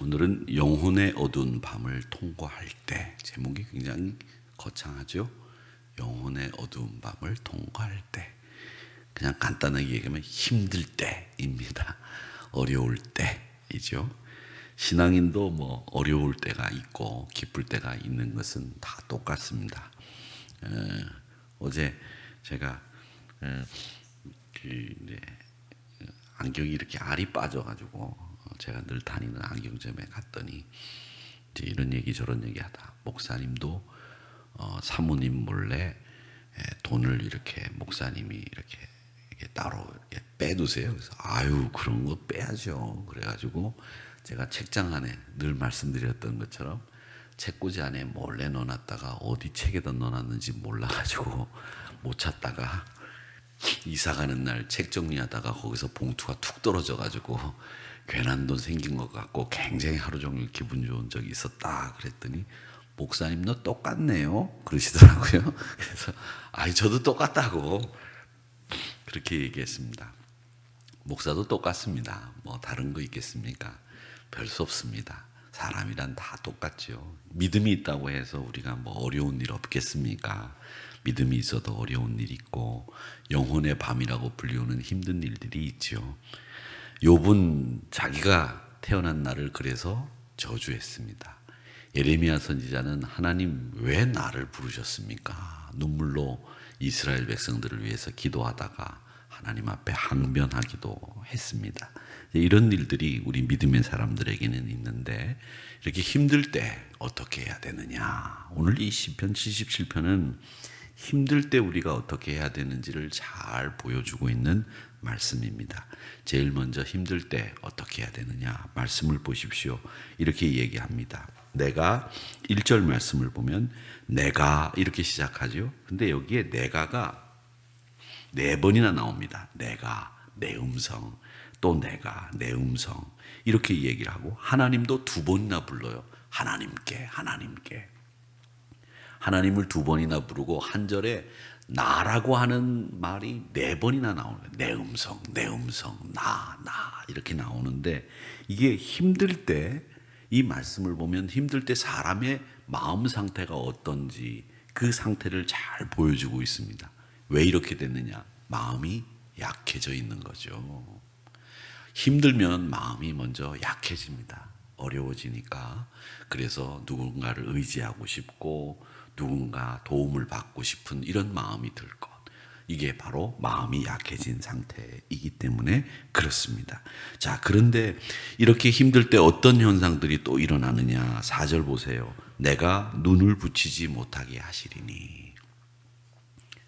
오늘은 영혼의 어두운 밤을 통과할 때, 제목이 굉장히 거창하죠. 영혼의 어두운 밤을 통과할 때, 그냥 간단하게 얘기하면 힘들 때입니다. 어려울 때이죠. 신앙인도 뭐 어려울 때가 있고 기쁠 때가 있는 것은 다 똑같습니다. 어제 제가 안경이 이렇게 알이 빠져가지고 제가 늘 다니는 안경점에 갔더니 이제 이런 얘기 저런 얘기 하다 목사님도 사모님 몰래 돈을 이렇게 목사님이 이렇게 따로 이렇게 빼두세요. 그래서 아유 그런 거 빼야죠. 그래가지고 제가 책장 안에 늘 말씀드렸던 것처럼 책꽂이 안에 몰래 넣어놨다가 어디 책에다 넣어놨는지 몰라가지고 못 찾다가 이사 가는 날 책 정리하다가 거기서 봉투가 툭 떨어져가지고 괜한 돈 생긴 것 같고 굉장히 하루 종일 기분 좋은 적이 있었다 그랬더니 목사님도 똑같네요 그러시더라고요. 그래서 아이 저도 똑같다고 그렇게 얘기했습니다. 목사도 똑같습니다. 뭐 다른 거 있겠습니까? 별 수 없습니다. 사람이란 다 똑같죠. 믿음이 있다고 해서 우리가 뭐 어려운 일 없겠습니까? 믿음이 있어도 어려운 일 있고 영혼의 밤이라고 불리우는 힘든 일들이 있죠. 욥은 자기가 태어난 날을 그래서 저주했습니다. 예레미야 선지자는 하나님 왜 나를 부르셨습니까? 눈물로 이스라엘 백성들을 위해서 기도하다가 하나님 앞에 항변하기도 했습니다. 이런 일들이 우리 믿음의 사람들에게는 있는데 이렇게 힘들 때 어떻게 해야 되느냐. 오늘 이 시편 77편은 힘들 때 우리가 어떻게 해야 되는지를 잘 보여주고 있는 말씀입니다. 제일 먼저 힘들 때 어떻게 해야 되느냐 말씀을 보십시오. 이렇게 얘기합니다. 내가 1절 말씀을 보면 내가 이렇게 시작하죠. 근데 여기에 내가가 4번이나 나옵니다. 내가, 내 음성, 또 내가, 내 음성 이렇게 얘기를 하고 하나님도 2번이나 불러요. 하나님께 하나님을 2번이나 부르고 한 절에 나라고 하는 말이 4번이나 나오는 거예요. 내 음성, 나 이렇게 나오는데 이게 힘들 때 이 말씀을 보면 힘들 때 사람의 마음 상태가 어떤지 그 상태를 잘 보여주고 있습니다. 왜 이렇게 됐느냐? 마음이 약해져 있는 거죠. 힘들면 마음이 먼저 약해집니다. 어려워지니까. 그래서 누군가를 의지하고 싶고 누군가 도움을 받고 싶은 이런 마음이 들 것. 이게 바로 마음이 약해진 상태이기 때문에 그렇습니다. 자, 그런데 이렇게 힘들 때 어떤 현상들이 또 일어나느냐. 4절 보세요. 내가 눈을 붙이지 못하게 하시리니.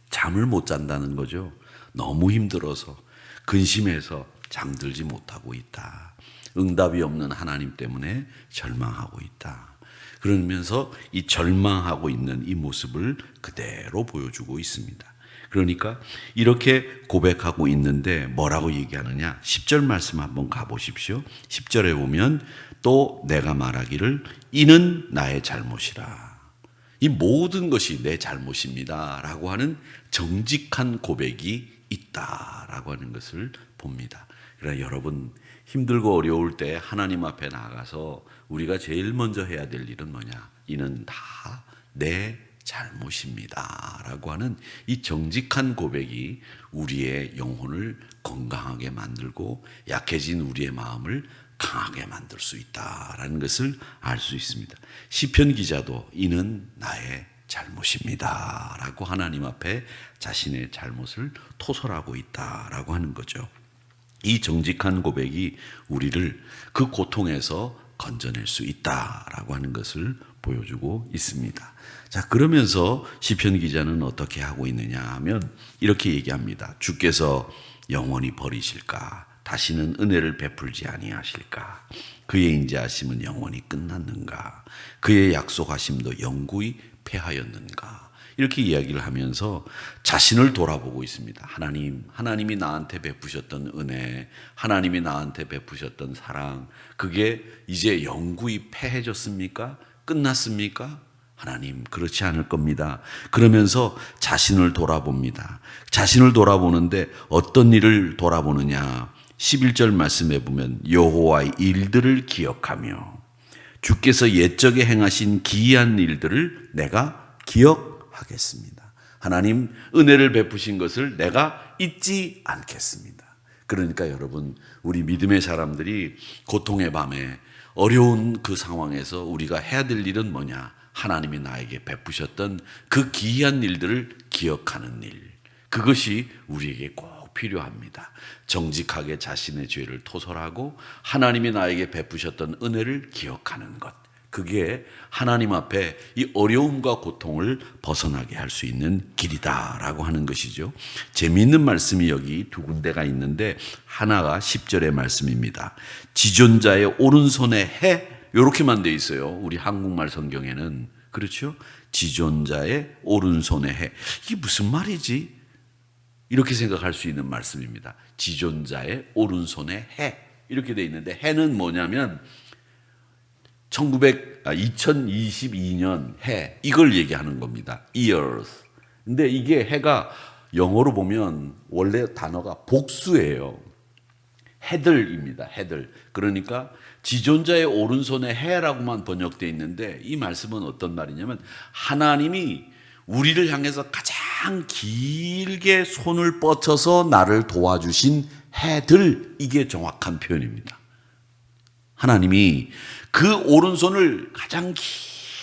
잠을 못 잔다는 거죠. 너무 힘들어서 근심해서 잠들지 못하고 있다. 응답이 없는 하나님 때문에 절망하고 있다. 그러면서 이 절망하고 있는 이 모습을 그대로 보여주고 있습니다. 그러니까 이렇게 고백하고 있는데 뭐라고 얘기하느냐? 10절 말씀 한번 가보십시오. 10절에 보면 또 내가 말하기를 이는 나의 잘못이라. 이 모든 것이 내 잘못입니다 라고 하는 정직한 고백이 있다라고 하는 것을 봅니다. 그러나 여러분 힘들고 어려울 때 하나님 앞에 나가서 우리가 제일 먼저 해야 될 일은 뭐냐? 이는 다 내 잘못입니다 라고 하는 이 정직한 고백이 우리의 영혼을 건강하게 만들고 약해진 우리의 마음을 강하게 만들 수 있다라는 것을 알 수 있습니다. 시편 기자도 이는 나의 잘못입니다 라고 하나님 앞에 자신의 잘못을 토설하고 있다라고 하는 거죠. 이 정직한 고백이 우리를 그 고통에서 건져낼 수 있다라고 하는 것을 보여주고 있습니다. 자, 그러면서 시편 기자는 어떻게 하고 있느냐 하면 이렇게 얘기합니다. 주께서 영원히 버리실까? 다시는 은혜를 베풀지 아니하실까? 그의 인자하심은 영원히 끝났는가? 그의 약속하심도 영구히 패하였는가? 이렇게 이야기를 하면서 자신을 돌아보고 있습니다. 하나님이 나한테 베푸셨던 은혜, 하나님이 나한테 베푸셨던 사랑, 그게 이제 영구히 패해졌습니까? 끝났습니까? 하나님 그렇지 않을 겁니다. 그러면서 자신을 돌아봅니다. 자신을 돌아보는데 어떤 일을 돌아보느냐? 11절 말씀에 보면 여호와의 일들을 기억하며 주께서 옛적에 행하신 기이한 일들을 내가 기억하겠습니다. 하나님 은혜를 베푸신 것을 내가 잊지 않겠습니다. 그러니까 여러분, 우리 믿음의 사람들이 고통의 밤에 어려운 그 상황에서 우리가 해야 될 일은 뭐냐? 하나님이 나에게 베푸셨던 그 기이한 일들을 기억하는 일, 그것이 우리에게 꼭 필요합니다. 정직하게 자신의 죄를 토설하고 하나님이 나에게 베푸셨던 은혜를 기억하는 것, 그게 하나님 앞에 이 어려움과 고통을 벗어나게 할 수 있는 길이다라고 하는 것이죠. 재미있는 말씀이 여기 두 군데가 있는데, 하나가 10절의 말씀입니다. 지존자의 오른손에 해, 이렇게만 돼 있어요. 우리 한국말 성경에는. 그렇죠? 지존자의 오른손에 해. 이게 무슨 말이지? 이렇게 생각할 수 있는 말씀입니다. 지존자의 오른손에 해, 이렇게 돼 있는데, 해는 뭐냐면 2022년 해, 이걸 얘기하는 겁니다. years. 근데 이게 해가 영어로 보면 원래 단어가 복수예요. 해들입니다. 해들. 그러니까 지존자의 오른손에 해라고만 번역되어 있는데, 이 말씀은 어떤 말이냐면 하나님이 우리를 향해서 가장 길게 손을 뻗쳐서 나를 도와주신 해들, 이게 정확한 표현입니다. 하나님이 그 오른손을 가장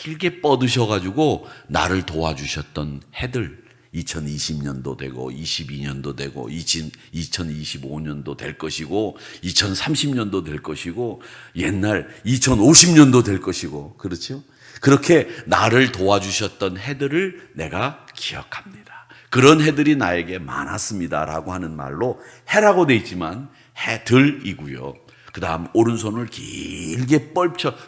길게 뻗으셔가지고 나를 도와주셨던 해들, 2020년도 되고 22년도 되고 2025년도 될 것이고 2030년도 될 것이고 옛날 2050년도 될 것이고, 그렇죠? 그렇게 나를 도와주셨던 해들을 내가 기억합니다. 그런 해들이 나에게 많았습니다라고 하는 말로 해라고 돼 있지만 해들이고요. 그 다음 오른손을 길게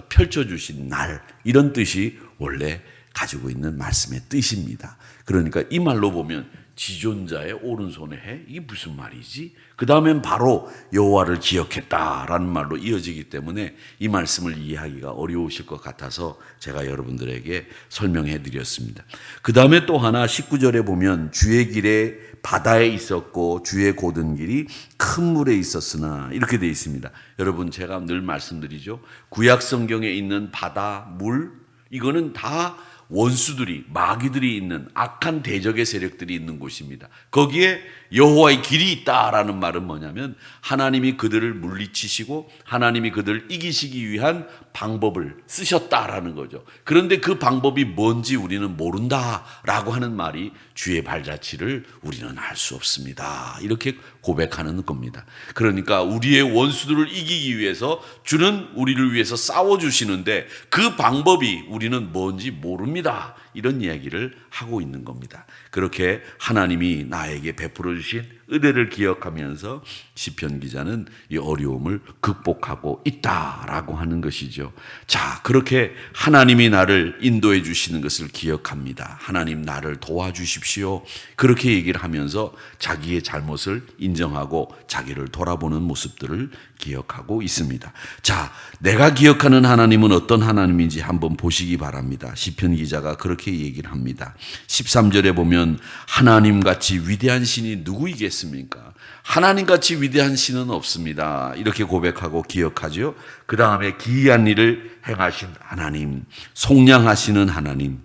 펼쳐주신 날, 이런 뜻이 원래 가지고 있는 말씀의 뜻입니다. 그러니까 이 말로 보면 지존자의 오른손에 해, 이게 무슨 말이지? 그 다음엔 바로 여호와를 기억했다라는 말로 이어지기 때문에 이 말씀을 이해하기가 어려우실 것 같아서 제가 여러분들에게 설명해 드렸습니다. 그 다음에 또 하나 19절에 보면 주의 길에 바다에 있었고 주의 고든 길이 큰 물에 있었으나, 이렇게 되어 있습니다. 여러분, 제가 늘 말씀드리죠. 구약 성경에 있는 바다, 물, 이거는 다 원수들이, 마귀들이 있는 악한 대적의 세력들이 있는 곳입니다. 거기에 여호와의 길이 있다라는 말은 뭐냐면 하나님이 그들을 물리치시고 하나님이 그들을 이기시기 위한 방법을 쓰셨다라는 거죠. 그런데 그 방법이 뭔지 우리는 모른다라고 하는 말이 주의 발자취를 우리는 알 수 없습니다, 이렇게 고백하는 겁니다. 그러니까 우리의 원수들을 이기기 위해서 주는 우리를 위해서 싸워주시는데 그 방법이 우리는 뭔지 모릅니다, 이런 이야기를 하고 있는 겁니다. 그렇게 하나님이 나에게 베풀어 주신 은혜를 기억하면서 시편 기자는 이 어려움을 극복하고 있다라고 하는 것이죠. 자, 그렇게 하나님이 나를 인도해 주시는 것을 기억합니다. 하나님 나를 도와주십시오, 그렇게 얘기를 하면서 자기의 잘못을 인정하고 자기를 돌아보는 모습들을 기억하고 있습니다. 자, 내가 기억하는 하나님은 어떤 하나님인지 한번 보시기 바랍니다. 시편 기자가 그렇게 얘기를 합니다. 13절에 보면 하나님같이 위대한 신이 누구이겠습니까? 하나님같이 위대한 신은 없습니다, 이렇게 고백하고 기억하죠. 그 다음에 기이한 일을 행하신 하나님, 속량하시는 하나님,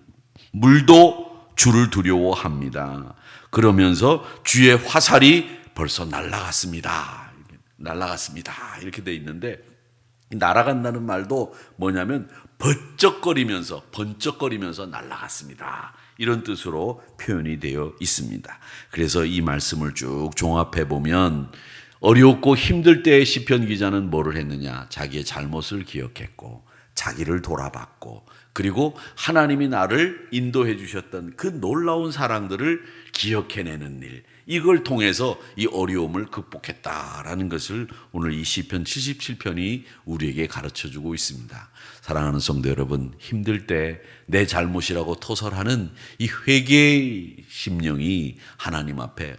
물도 주를 두려워합니다. 그러면서 주의 화살이 벌써 날아갔습니다, 이렇게 돼 있는데, 날아간다는 말도 뭐냐면 번쩍거리면서 날아갔습니다, 이런 뜻으로 표현이 되어 있습니다. 그래서 이 말씀을 쭉 종합해 보면 어렵고 힘들 때의 시편 기자는 뭐를 했느냐? 자기의 잘못을 기억했고 자기를 돌아봤고, 그리고 하나님이 나를 인도해 주셨던 그 놀라운 사랑들을 기억해내는 일, 이걸 통해서 이 어려움을 극복했다라는 것을 오늘 이 시편 77편이 우리에게 가르쳐주고 있습니다. 사랑하는 성도 여러분, 힘들 때 내 잘못이라고 토설하는 이 회개의 심령이 하나님 앞에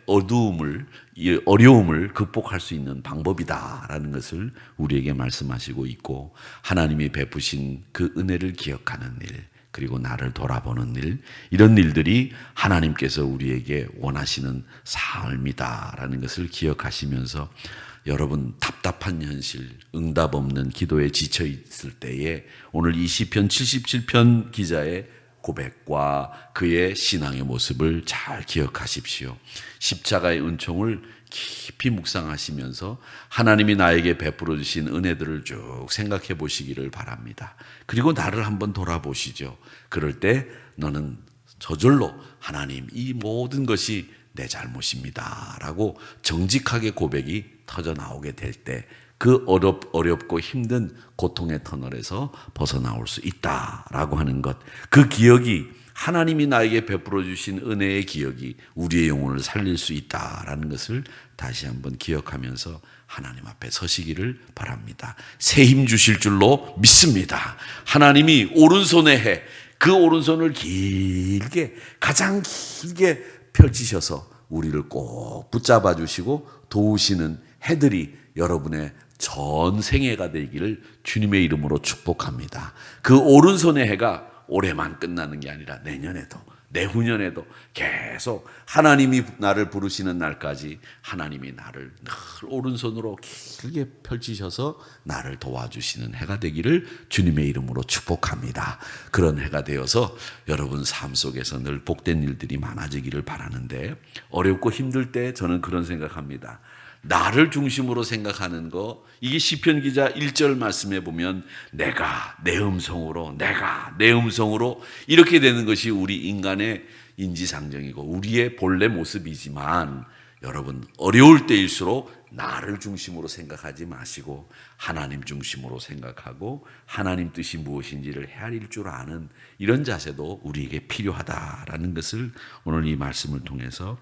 이 어려움을 극복할 수 있는 방법이다라는 것을 우리에게 말씀하시고 있고, 하나님이 베푸신 그 은혜를 기억하는 일, 그리고 나를 돌아보는 일, 이런 일들이 하나님께서 우리에게 원하시는 삶이다라는 것을 기억하시면서 여러분 답답한 현실, 응답 없는 기도에 지쳐 있을 때에 오늘 이 시편 77편 기자의 고백과 그의 신앙의 모습을 잘 기억하십시오. 십자가의 은총을 깊이 묵상하시면서 하나님이 나에게 베풀어 주신 은혜들을 쭉 생각해 보시기를 바랍니다. 그리고 나를 한번 돌아보시죠. 그럴 때 너는 저절로 하나님, 이 모든 것이 내 잘못입니다 라고 정직하게 고백이 터져 나오게 될 때 그 어렵고 힘든 고통의 터널에서 벗어나올 수 있다라고 하는 것, 그 기억이, 하나님이 나에게 베풀어 주신 은혜의 기억이 우리의 영혼을 살릴 수 있다라는 것을 다시 한번 기억하면서 하나님 앞에 서시기를 바랍니다. 새 힘 주실 줄로 믿습니다. 하나님이 오른손에 해, 그 오른손을 길게, 가장 길게 펼치셔서 우리를 꼭 붙잡아 주시고 도우시는 해들이 여러분의 전생애가 되기를 주님의 이름으로 축복합니다. 그 오른손의 해가 올해만 끝나는 게 아니라 내년에도, 내후년에도 계속 하나님이 나를 부르시는 날까지 하나님이 나를 늘 오른손으로 길게 펼치셔서 나를 도와주시는 해가 되기를 주님의 이름으로 축복합니다. 그런 해가 되어서 여러분 삶 속에서 늘 복된 일들이 많아지기를 바라는데, 어렵고 힘들 때 저는 그런 생각합니다. 나를 중심으로 생각하는 거, 이게 시편 기자 1절 말씀에 보면 내가 내 음성으로 이렇게 되는 것이 우리 인간의 인지상정이고 우리의 본래 모습이지만, 여러분 어려울 때일수록 나를 중심으로 생각하지 마시고 하나님 중심으로 생각하고 하나님 뜻이 무엇인지를 헤아릴 줄 아는 이런 자세도 우리에게 필요하다라는 것을 오늘 이 말씀을 통해서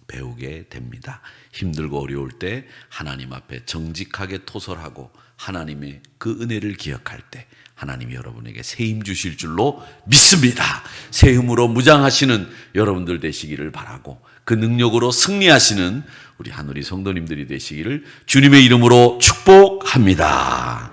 배우게 됩니다. 힘들고 어려울 때 하나님 앞에 정직하게 토설하고 하나님의 그 은혜를 기억할 때 하나님이 여러분에게 새 힘 주실 줄로 믿습니다. 새 힘으로 무장하시는 여러분들 되시기를 바라고, 그 능력으로 승리하시는 우리 하늘이 성도님들이 되시기를 주님의 이름으로 축복합니다.